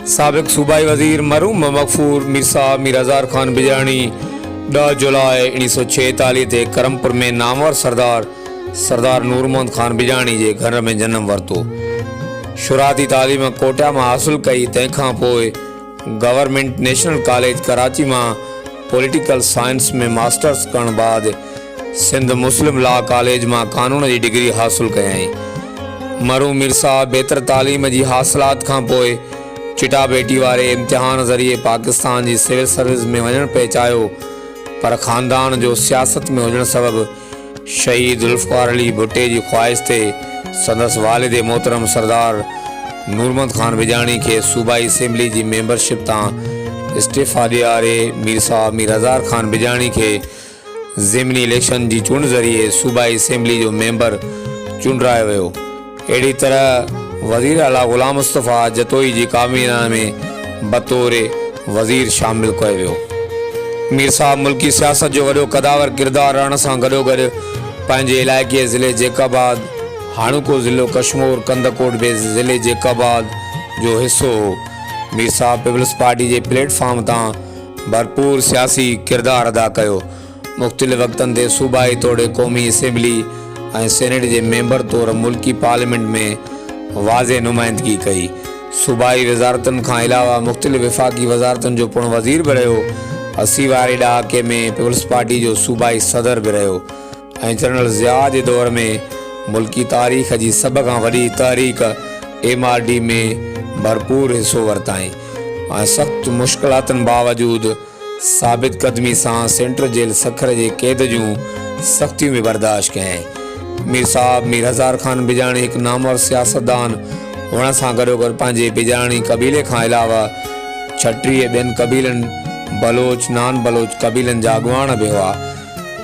साबिक़ सूबाई वज़ीर मरहूम मगफूर मिर्सा मीर अज़हर ख़ान बिजाणी 10 जुलाई 1946 ते करमपुर में नामवर सरदार नूर मोहम्मद ख़ान बिजाणी जे घर में जन्म वरितो। शुरुआती तालीम कोटा में हासिल कई। तंहिंखां पोइ गवर्नमेंट नेशनल कॉलेज कराची में पॉलिटिकल साइंस में मास्टर्स करण बाद सिंध मुस्लिम लॉ कॉलेज में कानून की डिग्री हासिल कयई। मरहूम मिर्सा बेहतर तालीम की हासिलात खां पोइ चिटाभेटी वारे इम्तिहान ज़रिए पाकिस्तान की सिविल सर्विस में वञण पे चाहियो, पर ख़ानदान जो सियासत में हुजण सबब शहीद ज़ुल्फ़िकार अली भुट्टे की ख़्वाहिश ते संदसि वालिद मोहतरम सरदार नूर मोहम्मद ख़ान बिजाणी के सूबाई असेंबली की मेंबरशिप तां इस्तीफ़ा ॾियारे मिर्सा मीर अज़हर ख़ान बिजाणी के ज़िमनी इलेक्शन की चूंड ज़रिए सूबाई असेंबली जो मेंबर चूंडायो वियो। अहिड़ी तरह वज़ीर आला ग़ुलाम मुस्तफ़ा जतोई की काबीना में बतौर वज़ीर शामिल कयो वियो। मीर साहब मुल्की सियासत जो वॾो कदावर किरदार रहण सां गॾोगॾु पंहिंजे इलाइक़े ज़िले जैकाबाद, हाणोको ज़िलो कश्मीर, कंदकोट बि ज़िले जैकाबाद जो हिस्सो हो। मीर साहब पीपल्स पार्टी के प्लेटफॉर्म तां भरपूर सियासी किरदार अदा कयो। मुख़्तलिफ़ वक़्तनि ते सूबाई तोड़े क़ौमी असेंबली ऐं सेनेट के मेंबर तौर मुल्की पार्लियामेंट में वाज़े नुमाइंदगी कई। सूबाई वज़ारतन खां अलावा मुख़्तलिफ़ वफ़ाक़ी वज़ारतन जो पिणु वज़ीर भी रहियो। 80 वारे ॾहाके में पीपल्स पार्टी जो सूबाई सदर भी रहियो ऐं जनरल ज़िया के दौर में मुल्की तारीख़ की सभ खां वॾी तहरीक MRD में भरपूर हिस्सो वरिताई ऐं सख़्त मुश्किलातनि बावजूद साबित कदमी सां सेंट्रल जेल सखर के कैद जूं सख़्तियूं भी बर्दाश्त कयई। मीर साहब मीर अज़हर ख़ान बिजाणी एक नामवर सियासतदान हुअण सां गॾोगॾु पंहिंजे बिजाणी कबीले खां अलावा 36 ॿियनि कबीलनि बलोच नान बलोच कबीलनि जा अॻुवान भी हुआ।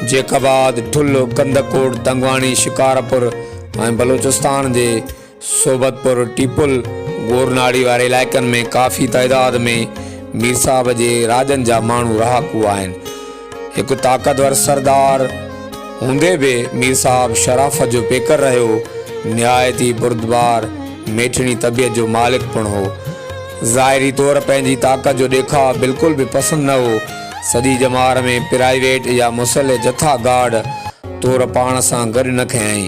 जैकाबाद, ठुल्लो, कंदकोट, तंगवाणी, शिकारपुर ऐं बलोचिस्तान के सोबतपुर, टीपुल, गोरनाड़ी वारे इलाइक़नि में काफ़ी तादाद में मीर साहब के राजन जा माण्हू रहाकू आहिनि। एक ताक़तवर सरदार हूंदे भी मीर साहब शराफत जो पेकर रहियो, निहायती बुर्दबार मेठणी तबियत जो मालिक पिणु हो। ज़ाहिरी तौर पंहिंजी ताक़त जो ॾेखाव बिल्कुल भी पसंद न हो। सॼी जमार में प्राइवेट या मुसले जथा गार्ड तौर पाण सां गॾु न खयई।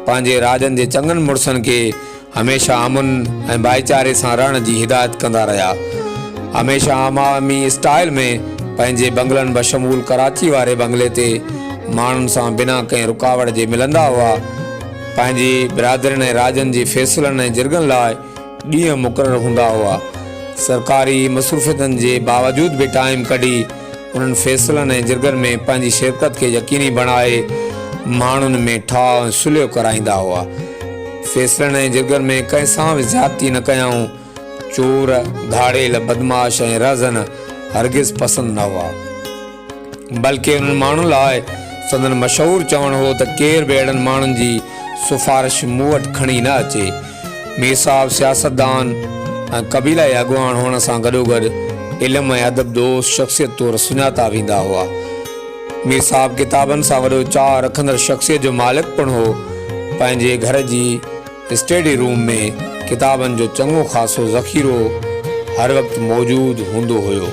पंहिंजे राजन के चङनि मुड़सनि के हमेशा अमन ऐं भाईचारे सां रहण की हिदायत कंदा रहा। हमेशा अवामी स्टाइल में पंहिंजे बंगलन बशमूल कराची वारे बंगले ते माण्हुनि सां बिना कंहिं रुकावट जे मिलंदा हुआ। पंहिंजी बिरादरनि ऐं राजन जी फ़ैसिलनि ऐं जिरगनि लाइ ॾींहं मुक़ररु हूंदा हुआ। सरकारी मसरूफ़ियतनि जे बावजूद भी टाइम कढी उन्हनि फ़ैसिलनि ऐं जिरगनि में पंहिंजी शिरकत के यकीनी बणाए माण्हुनि में ठाह ऐं सुलियो कराईंदा हुआ। फ़ैसिलनि ऐं जिरगनि में कंहिं सां बि ज़्यादती न कयाऊं। चोर, धाड़ेल, बदमाश ऐं रज़न हरगिज़ पसंद न हुआ, बल्कि उन्हनि माण्हुनि लाइ संदन मशहूर चवण हो त केर भी अहिड़नि माण्हुनि जी सिफारिश मूं वटि खणी न अचे। मीर साहब सियासतदान ऐं कबीलाई अॻुवान हुअण सां गॾोगॾु इल्म ऐं अदबदोश शख़्सियत तौर सुञाता वेंदा हुआ। मीर साहब किताबनि सां वॾो चाह रखंदड़ शख़्सियत जो मालिक पिणु हो। पंहिंजे घर जी स्टडी रूम में किताबनि जो चङो ख़ासो ज़ख़ीरो हर वक़्तु मौजूद हूंदो हुयो।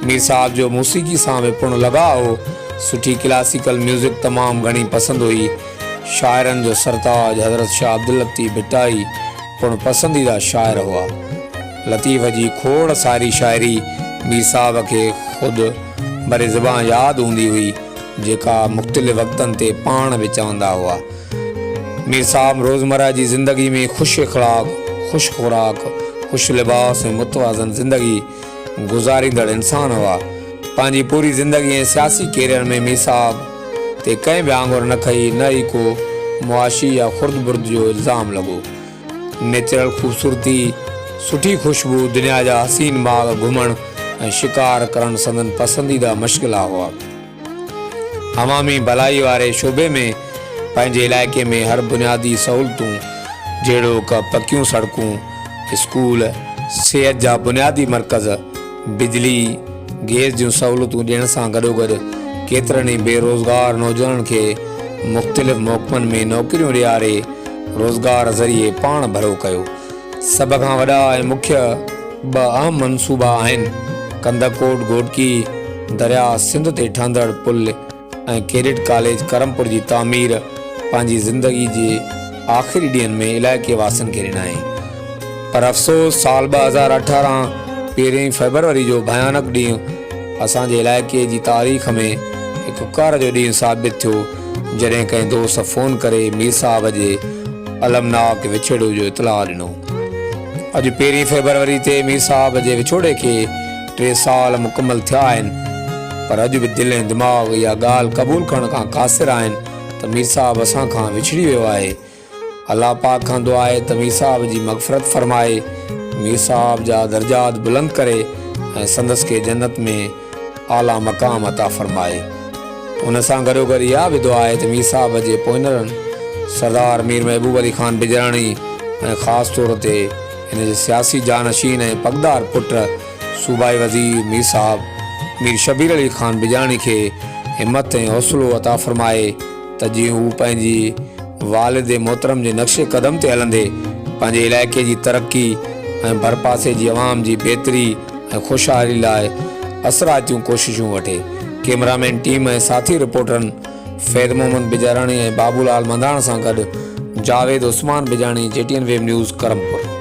मीर साहब जो मौसीक़ी सां भी पिणु लगाव हो। सुठी क्लासिकल म्यूज़िक तमाम घणी पसंद हुई। शायरनि जो सरताज हज़रत शाह अब्दुल लतीफ़ भिटाई पिणु पसंदीदा शायर हुआ। लतीफ़ जी खोड़ सारी शायरी मीर साहब के खुद बरे ज़बान याद हूंदी हुई, जेका मुख़्तलिफ़ वक़्तनि ते पाण भी चवंदा हुआ। मीर साहब रोज़मर्रा की ज़िंदगी में खुश अखलाक, खुश खुराक, खुश लिबास ऐं मुतवाज़न ज़िंदगी गुज़ारींदड़ इंसान हुआ। पंहिंजी पूरी ज़िंदगी ऐं सियासी कैरियर में मीर साहब ते कंहिं बि आंगुर न खई, न ई को मुआशी या खुर्द बुर्द जो इल्ज़ाम लॻो। नेचुरल खूबसूरती, सुठी खुशबू, दुनिया जा हसीन बाग घुमण ऐं शिकार करण संदन पसंदीदा मशग़िला हुआ। अवामी भलाई वारे शोबे में पंहिंजे इलाइक़े में हर बुनियादी सहूलतूं जहिड़ो क पकियूं सड़कूं, स्कूल, सेहत जा बुनियादी मरकज़, बिजली, गैस जूं सहूलतूं ॾियण सां गॾोगॾु केतिरनि ई बेरोज़गार नौजवाननि खे मुख़्तलिफ़ महकमनि में नौकरियूं ॾियारे रोज़गार ज़रिए पाण भरो कयो। सभ खां वॾा ऐं मुख्य ॿ अहम मनसूबा आहिनि। कंदकोट घोटकी दरिया सिंध ते ठहंदड़ पुल ऐं कैडेट कॉलेज करमपुर जी तामीर पंहिंजी ज़िंदगी जे आख़िरी ॾींहंनि में इलाइक़े वासियुनि खे ॾिनाई। पर अफ़सोस साल 2018 1 फरवरी जो भयानक ॾींहुं असांजे इलाइक़े जी तारीख़ में हिकु कार जो ॾींहुं साबित थियो, जॾहिं कंहिं दोस्त फ़ोन करे मीर साहब जे अलमनाक विछोड़े जो इतलाह ॾिनो। अॼु 1 फरवरी ते मीर साहब जे विछोड़े खे 3 साल मुकमल थिया आहिनि, पर अॼु बि दिलि ऐं दिमाग़ इहा ॻाल्हि क़बूल करण खां क़ासिर आहिनि त मीर साहब असां खां विछड़ी वियो आहे। अल्लाह पाक खां दुआ आहे त मीर साहब जी मग़फ़िरत फ़रमाए, मीर साहब जा दर्जात बुलंद करे ऐं संदसि खे जन्नत में आला मक़ाम अता फ़रमाए। उन सां गॾोगॾु इहा बि दुआ आहे त मीर साहब जे पोइनरनि सरदार मीर महबूब अली ख़ान बिजराणी ऐं ख़ासि तौर ते हिन जे सियासी जानशीन ऐं पगदार पुट सूबाई वज़ीर मीर साहब मीर शबीर अली ख़ान बिजराणी खे हिम्मत ऐं हौसलो अता फ़रमाए त जीअं हू पंहिंजी वालिद मोहतरम जे नक्शे क़दम ते हलंदे पंहिंजे इलाइक़े जी तरक़ी ऐं भरपासे जी अवाम जी बहितरी ऐं ख़ुशहाली लाइ असरातियूं कोशिशूं वठे। कैमरामैन टीम ऐं साथी रिपोर्टरनि फैद मोहम्मद बिजराणी ऐं बाबूलाल मंधाण सां गॾु Javed Usman Bijrani, JTN web news Karampur.